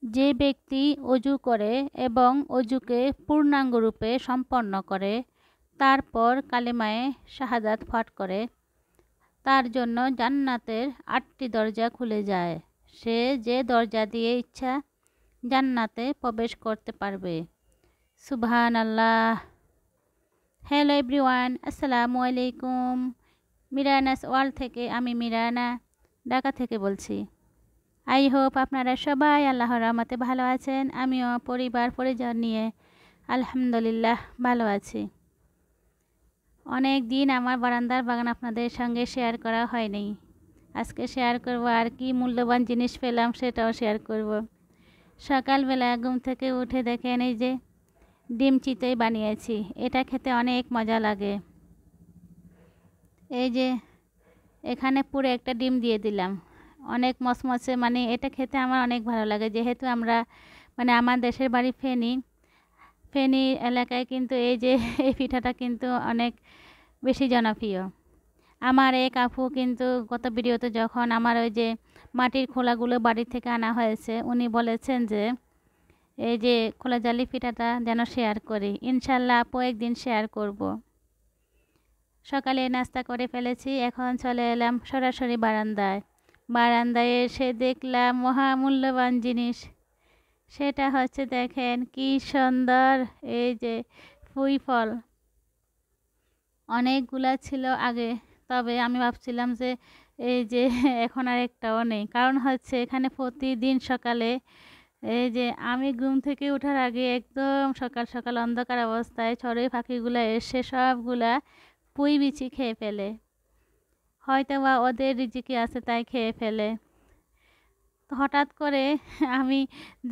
যে ব্যক্তি অজু করে এবং অজুকে পূর্ণাঙ্গরূপে সম্পন্ন করে তারপর কালেমায়ে শাহাদাত পাঠ করে, তার জন্য জান্নাতের 8টি দরজা খুলে যায়। সে যে দরজা দিয়ে ইচ্ছা জান্নাতে প্রবেশ করতে পারবে। সুবহানাল্লাহ। হ্যালো এভরিওয়ান, আসসালামু আলাইকুম। মিরানাস ওয়ার্ল্ড থেকে আমি মিরানা ঢাকা থেকে বলছি। আই হোপ আপনারা সবাই আল্লাহর রহমতে ভালো আছেন। আমিও পরিবার পরিজন নিয়ে আলহামদুলিল্লাহ ভালো আছি। অনেক দিন আমার বারান্দার বাগান আপনাদের সঙ্গে শেয়ার করা হয়নি। আজকে শেয়ার করব, আর কি মূল্যবান জিনিস পেলাম সেটাও শেয়ার করব। সকালবেলা ঘুম থেকে উঠে দেখেন এই যে ডিম চিতই বানিয়েছি। এটা খেতে অনেক মজা লাগে। এই যে এখানে পুরো একটা ডিম দিয়ে দিলাম, অনেক মচমচে, মানে এটা খেতে আমার অনেক ভালো লাগে। যেহেতু আমরা আমার দেশের বাড়ি ফেনী এলাকায় কিন্তু এই যে এই পিঠাটা কিন্তু অনেক বেশি জনপ্রিয়। আমার এক আপু কিন্তু গত ভিডিওতে যখন আমার ওই যে মাটির খোলাগুলো বাড়ি থেকে আনা হয়েছে, উনি বলেছেন যে এই যে খোলা জালি পিঠাটা যেন শেয়ার করি। ইনশাল্লাহ আপু একদিন শেয়ার করব। সকালে নাস্তা করে ফেলেছি, এখন চলে এলাম সরাসরি বারান্দায় এসে দেখলাম মহামূল্যবান জিনিস। সেটা হচ্ছে দেখেন কি সুন্দর এই যে ফুই ফল। অনেকগুলা ছিল আগে, তবে আমি ভাবছিলাম যে এই যে এখন আর একটাও নেই। কারণ হচ্ছে এখানে প্রতিদিন সকালে এই যে আমি ঘুম থেকে ওঠার আগে একদম সকাল সকাল অন্ধকার অবস্থায় চড়ুই পাখিগুলো এসে সবগুলা পুঁই বিচি খেয়ে ফেলে। হয়তো বা ওদের রিজিকে আছে তাই খেয়ে ফেলে। তো হঠাৎ করে আমি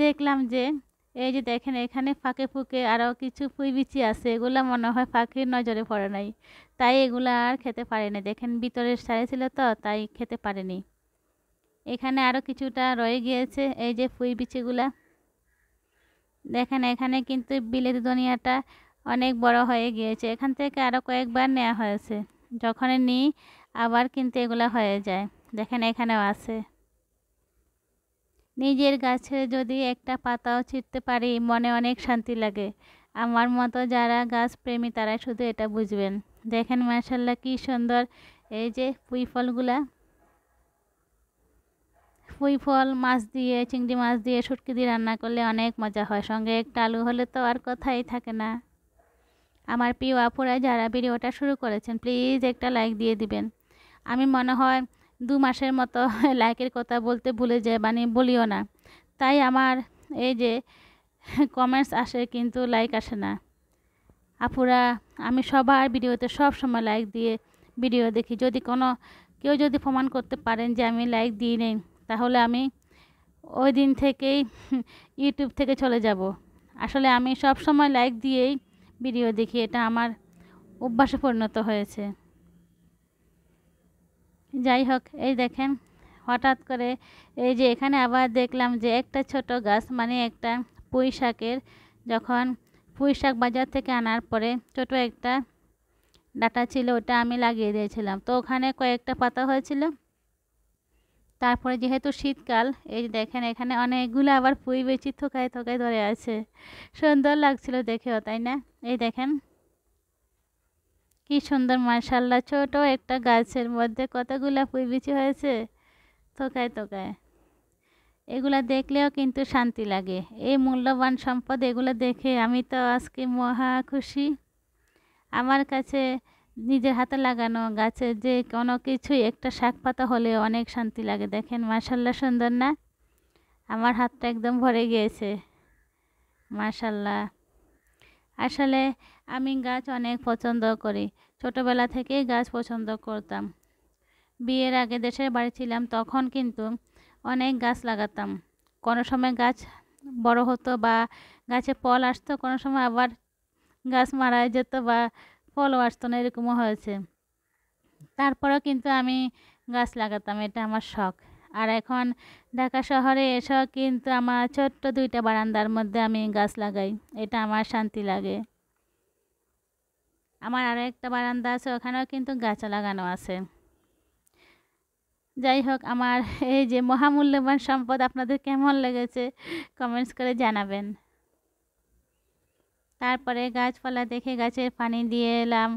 দেখলাম যে এই যে দেখেন এখানে ফাঁকে ফুঁকে আরও কিছু পুঁই বিচি আছে। এগুলা মনে হয় পাখির নজরে পড়ে নাই, তাই এগুলা আর খেতে পারেনি। দেখেন ভিতরের সাইড ছিল তো তাই খেতে পারেনি। এখানে আরও কিছুটা রয়ে গিয়েছে এই যে পুঁই বিচিগুলা। দেখেন এখানে কিন্তু বিলেতি ধনিয়াটা অনেক বড় হয়ে গিয়েছে। এখান থেকে আরও কয়েকবার নেওয়া হয়েছে। যখন নিই আবার কিন্তু এগুলা হয়ে যায়। দেখেন এখানেও আছে। নিজের গাছে যদি একটা পাতাও ছিঁড়তে পারি মনে অনেক শান্তি লাগে। আমার মতো যারা গাছ প্রেমী তারা শুধু এটা বুঝবেন। দেখেন মাশাআল্লাহ কি সুন্দর এই যে পুঁই ফলগুলা। পুঁই ফল মাছ দিয়ে, চিংড়ি মাছ দিয়ে, শুটকি দিয়ে রান্না করলে অনেক মজা হয়। সঙ্গে একটা আলু হলে তো আর কথাই থাকে না। আমার প্রিয় আপুরা যারা ভিডিওটা শুরু করেছেন প্লিজ একটা লাইক দিয়ে দিবেন। আমি মনে হয় 2 মাসের মতো লাইকের কথা বলতে ভুলে যাই, বলিও না। তাই আমার এই যে কমেন্টস আসে কিন্তু লাইক আসে না। আপুরা, আমি সবার ভিডিওতে সব সময় লাইক দিয়ে ভিডিও দেখি। যদি কেউ যদি প্রমাণ করতে পারেন যে আমি লাইক দিই নেই, তাহলে আমি ওই দিন থেকেই ইউটিউব থেকে চলে যাব। আসলে আমি সব সময় লাইক দিয়েই ভিডিও দেখি, এটা আমার অভ্যাসে পরিণত হয়েছে। যাই হোক, এই দেখেন হঠাৎ করে এই যে এখানে আবার দেখলাম যে একটা ছোট গাছ, একটা পুঁই শাকের, যখন পুঁই শাক বাজার থেকে আনার পরে ছোট একটা ডাঁটা ছিল, ওটা আমি লাগিয়ে দিয়েছিলাম। তো ওখানে কয়েকটা পাতা হয়েছিল। তারপরে যেহেতু শীতকাল, এই যে দেখেন এখানে অনেকগুলো আবার পুঁই বেচি থোকায় থোকায় ধরে আছে। সুন্দর লাগছিল দেখেও, তাই না? এই দেখেন কি সুন্দর মাশাআল্লাহ, ছোট একটা গাছের মধ্যে কতগুলা পুঁই বিচি হয়েছে থোকায় থোকায়। এগুলা দেখলেও কিন্তু শান্তি লাগে। এই মূল্যবান সম্পদ এগুলো দেখে আমি তো আজকে মহা খুশি। আমার কাছে নিজের হাতে লাগানো গাছের যে কোনো কিছুই একটা শাক পাতা হলে অনেক শান্তি লাগে। দেখেন মাশাআল্লাহ সুন্দর না? আমার হাতটা একদম ভরে গিয়েছে মাশাআল্লাহ। আসলে আমি গাছ অনেক পছন্দ করি। ছোটবেলা থেকেই গাছ পছন্দ করতাম। বিয়ের আগে দেশের বাড়ি ছিলাম তখন কিন্তু অনেক গাছ লাগাতাম। কোনো সময় গাছ বড় হতো বা গাছে ফল আসতো, কোনো সময় আবার গাছ মারা যেত বা ফলও আসতো না, এরকমও হয়েছে। তারপরেও কিন্তু আমি গাছ লাগাতাম, এটা আমার শখ। আর এখন ঢাকা শহরে এসেও কিন্তু আমার ছোট্ট 2টা বারান্দার মধ্যে আমি গাছ লাগাই, এটা আমার শান্তি লাগে। আমার আরও একটা বারান্দা আছে, ওখানেও কিন্তু গাছ লাগানো আছে। যাই হোক, আমার এই যে মহামূল্যবান সম্পদ আপনাদের কেমন লেগেছে কমেন্টস করে জানাবেন। তারপরে গাছপালা দেখে গাছের পানি দিয়ে এলাম,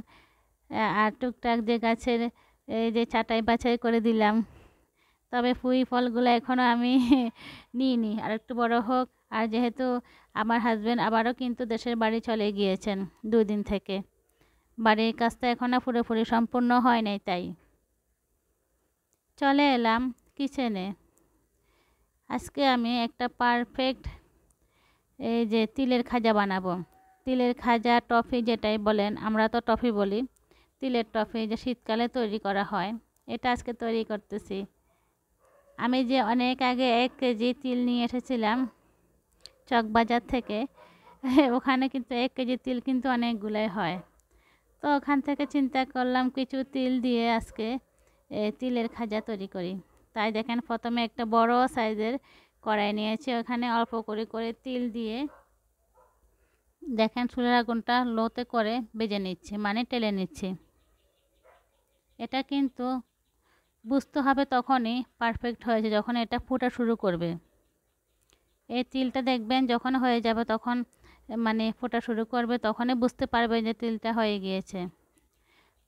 আর টুকটাক যে গাছের এই যে ছাঁটাই বাছাই করে দিলাম। তবে ফুল ফলগুলো এখনও আমি নিইনি, আর একটু বড় হোক। আর যেহেতু আমার হাজব্যান্ড আবারও কিন্তু দেশের বাড়ি চলে গিয়েছেন 2 দিন থেকে, বাড়ির কাজটা এখনও পুরোপুরি সম্পূর্ণ হয় নাই, তাই চলে এলাম কিচেনে। আজকে আমি একটা পারফেক্ট এই যে তিলের খাজা বানাবো। তিলের খাজা, টফি যেটাই বলেন, আমরা তো টফি বলি। তিলের টফি যে শীতকালে তৈরি করা হয়, এটা আজকে তৈরি করতেছি। আমি যে অনেক আগে 1 কেজি তিল নিয়ে এসেছিলাম চকবাজার থেকে, ওখানে কিন্তু 1 কেজি তিল কিন্তু অনেকগুলাই হয়। তো ওখান থেকে চিন্তা করলাম কিছু তিল দিয়ে আজকে তিলের খাজা তৈরি করি। তাই দেখেন, প্রথমে একটা বড় সাইজের কড়াই নিয়েছি, ওখানে অল্প করে করে তিল দিয়ে দেখেন চুলার আগুনটা লোতে করে ভেজে নিচ্ছি, মানে টেলে নিচ্ছি। এটা কিন্তু বুঝতে হবে তখনই পারফেক্ট হয়েছে যখন এটা ফোটা শুরু করবে। এই তিলটা দেখবেন যখন হয়ে যাবে, তখন মানে ফোটা শুরু করবে, তখনই বুঝতে পারবে যে তিলটা হয়ে গিয়েছে।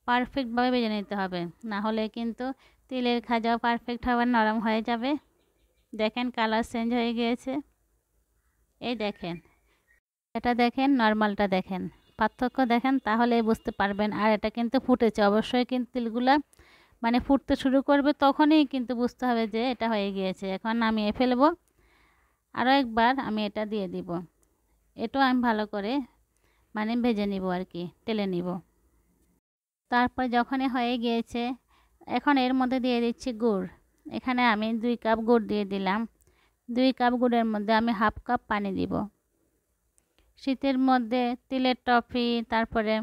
পারফেক্টভাবে ভেজে নিতে হবে, না হলে কিন্তু তিলের খাজাও পারফেক্ট হবে, নরম হয়ে যাবে। দেখেন কালার চেঞ্জ হয়ে গিয়েছে। এই দেখেন, এটা দেখেন, নর্মালটা দেখেন, পার্থক্য দেখেন, তাহলেই বুঝতে পারবেন। আর এটা কিন্তু ফুটেছে, অবশ্যই কিন্তু তিলগুলা মানে ফুটতে শুরু করবে, তখনই কিন্তু বুঝতে হবে যে এটা হয়ে গিয়েছে। এখন নামিয়ে ফেলবো, আরও একবার আমি এটা দিয়ে দিব। এটাও আমি ভালো করে মানে ভেজে নিব আর কি, টেলে নিব। তারপর যখনই হয়ে গিয়েছে, এখন এর মধ্যে দিয়ে দিচ্ছি গুড়। এখানে আমি 2 কাপ গুড় দিয়ে দিলাম। 2 কাপ গুড়ের মধ্যে আমি 1/2 কাপ পানি দিব। শীতের মধ্যে তিলের টফি, তারপরে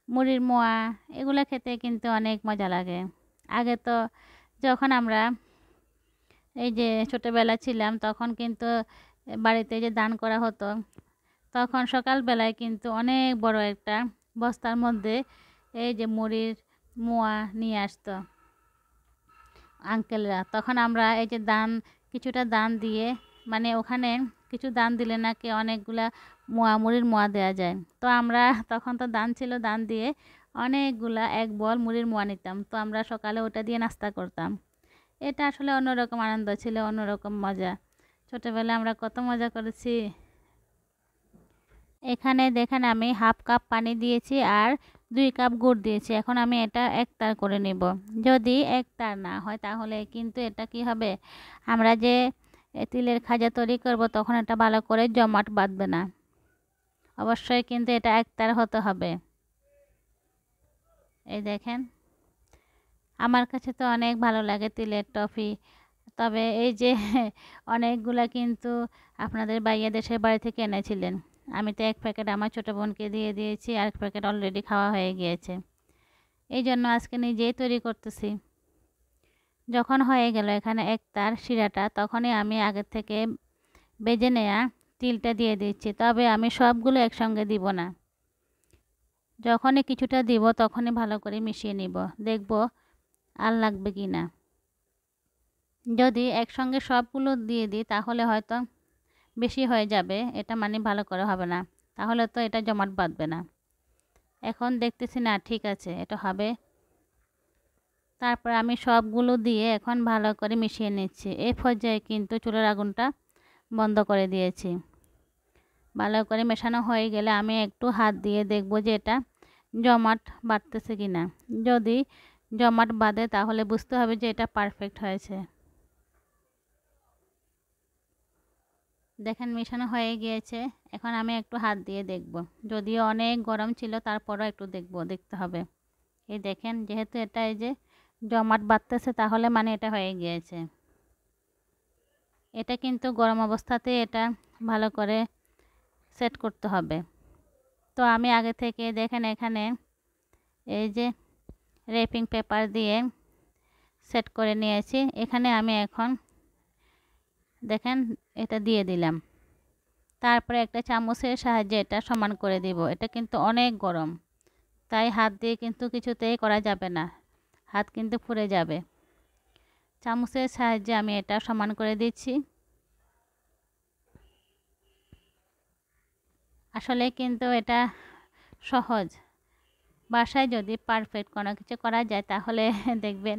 মুড়ির মোয়া, এগুলো খেতে কিন্তু অনেক মজা লাগে। আগে তো যখন আমরা এই যে ছোটোবেলা ছিলাম, তখন কিন্তু বাড়িতে যে দান করা হতো, তখন সকালবেলায় কিন্তু অনেক বড় একটা বস্তার মধ্যে এই যে মুড়ির মোয়া নিয়ে আসতো আঙ্কেলরা। তখন আমরা এই যে দান, কিছুটা দান দিয়ে, মানে ওখানে কিছু দান দিলে নাকি অনেকগুলা মোয়া, মুড়ির মোয়া দেওয়া যায়। তো আমরা তখন তো দান ছিল, দান দিয়ে অনেকগুলা 1 বল মুড়ির মোয়া নিতাম। তো আমরা সকালে ওটা দিয়ে নাস্তা করতাম। এটা আসলে অন্যরকম আনন্দ ছিল, অন্যরকম মজা। ছোটোবেলায় আমরা কত মজা করেছি। এখানে দেখেন আমি 1/2 কাপ পানি দিয়েছি আর 2 কাপ গুড় দিয়েছি। এখন আমি এটা একতার করে নেব। যদি একতার না হয়, তাহলে কিন্তু এটা কি হবে, আমরা যে তিলের খাজা তৈরি করব, তখন এটা ভালো করে জমাট বাঁধবে না। অবশ্যই কিন্তু এটা একতার হতে হবে। এই দেখেন, আমার কাছে তো অনেক ভালো লাগে তিলের টফি। তবে এই যে অনেকগুলা কিন্তু আপনাদের ভাইয়া দেশের বাড়ি থেকে এনেছিলেন। আমি তো 1 প্যাকেট আমার ছোটো বোনকে দিয়ে দিয়েছি, আর 1 প্যাকেট অলরেডি খাওয়া হয়ে গিয়েছে। এই জন্য আজকে নিজেই তৈরি করতেছি। যখন হয়ে গেল এখানে একতার শিরাটা, তখনই আমি আগের থেকে বেজে নেওয়া তিলটা দিয়ে দিচ্ছি। তবে আমি সবগুলো একসঙ্গে দিব না, যখনই কিছুটা দিব তখনই ভালো করে মিশিয়ে নিব, দেখব আর লাগবে কি না। যদি একসঙ্গে সবগুলো দিয়ে দিই, তাহলে হয়তো বেশি হয়ে যাবে, এটা মানে ভালো করে হবে না, তাহলে তো এটা জমাট বাঁধবে না। এখন দেখতেছি না, ঠিক আছে, এটা হবে। তারপর আমি সবগুলো দিয়ে এখন ভালো করে মিশিয়ে নিচ্ছি। এই পর্যায়ে কিন্তু চুলার আগুনটা বন্ধ করে দিয়েছি। ভালো করে মেশানো হয়ে গেলে আমি একটু হাত দিয়ে দেখব যে এটা জমাট বাঁধতেছে কি না। যদি জমাট বাঁধে, তাহলে বুঝতে হবে যে এটা পারফেক্ট হয়েছে। দেখেন মেশানো হয়ে গিয়েছে। এখন আমি একটু হাত দিয়ে দেখব, যদিও অনেক গরম ছিল, তারপরও একটু দেখতে হবে। এই দেখেন, যেহেতু এটা এই যে জমাট বাঁধতেছে, তাহলে মানে এটা হয়ে গিয়েছে। এটা কিন্তু গরম অবস্থাতে এটা ভালো করে সেট করতে হবে। তো আমি আগে থেকে দেখেন এখানে এই যে র্যাপিং পেপার দিয়ে সেট করে নিয়েছি। এখানে আমি এখন দেখেন এটা দিয়ে দিলাম। তারপরে একটা চামচের সাহায্যে এটা সমান করে দিব। এটা কিন্তু অনেক গরম, তাই হাত দিয়ে কিন্তু কিছুতেই করা যাবে না, হাত কিন্তু পুড়ে যাবে। চামচের সাহায্যে আমি এটা সমান করে দিচ্ছি। আসলে কিন্তু এটা সহজ, বাসায় যদি পারফেক্ট কোনো কিছু করা যায় তাহলে দেখবেন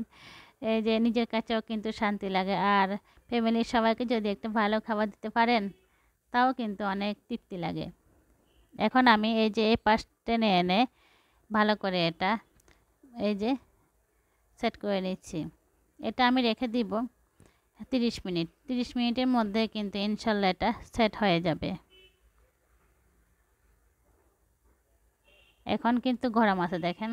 এই যে নিজের কাছেও কিন্তু শান্তি লাগে, আর ফ্যামিলির সবাইকে যদি একটু ভালো খাবার দিতে পারেন তাও কিন্তু অনেক তৃপ্তি লাগে। এখন আমি এই যে এই পাশ টেনে এনে ভালো করে এটা এই যে সেট করে নিচ্ছি। এটা আমি রেখে দিব 30 মিনিট। 30 মিনিটের মধ্যে কিন্তু ইনশাল্লাহ এটা সেট হয়ে যাবে। এখন কিন্তু গরম আছে দেখেন।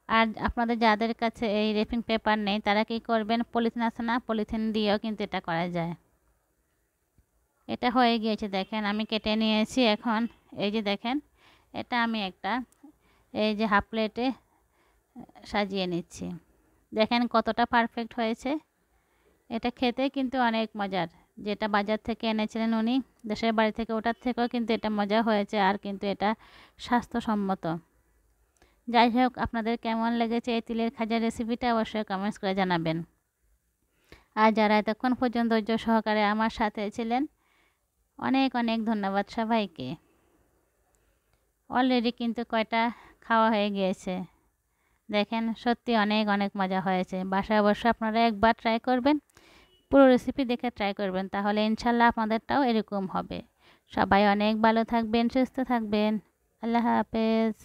আর আপনাদের যাদের কাছে এই র্যাপিং পেপার নেই তারা কি করবেন, পলিথিন আছে না, পলিথিন দিয়েও কিন্তু এটা করা যায়। এটা হয়ে গিয়েছে দেখেন, আমি কেটে নিয়েছি। এখন এই যে দেখেন, এটা আমি একটা এই যে হাফ প্লেটে সাজিয়ে নিচ্ছি। দেখেন কতটা পারফেক্ট হয়েছে। এটা খেতে কিন্তু অনেক মজার। যেটা বাজার থেকে এনেছিলেন উনি দেশের বাড়ি থেকে, ওটার থেকেও কিন্তু এটা মজা হয়েছে, আর কিন্তু এটা স্বাস্থ্যসম্মত। যাই হোক, আপনাদের কেমন লেগেছে এই তিলের খাজার রেসিপিটা অবশ্যই কমেন্টস করে জানাবেন। আর যারা এতক্ষণ পর্যন্ত ধৈর্য সহকারে আমার সাথে ছিলেন, অনেক অনেক ধন্যবাদ সবাইকে। অলরেডি কিন্তু কয়টা খাওয়া হয়ে গিয়েছে। দেখেন সত্যি অনেক অনেক মজা হয়েছে। বাসায় অবশ্যই আপনারা একবার ট্রাই করবেন, পুরো রেসিপি দেখে ট্রাই করবেন, তাহলে ইনশাল্লাহ আপনাদেরটাও এরকম হবে। সবাই অনেক ভালো থাকবেন, সুস্থ থাকবেন। আল্লাহ হাফেজ।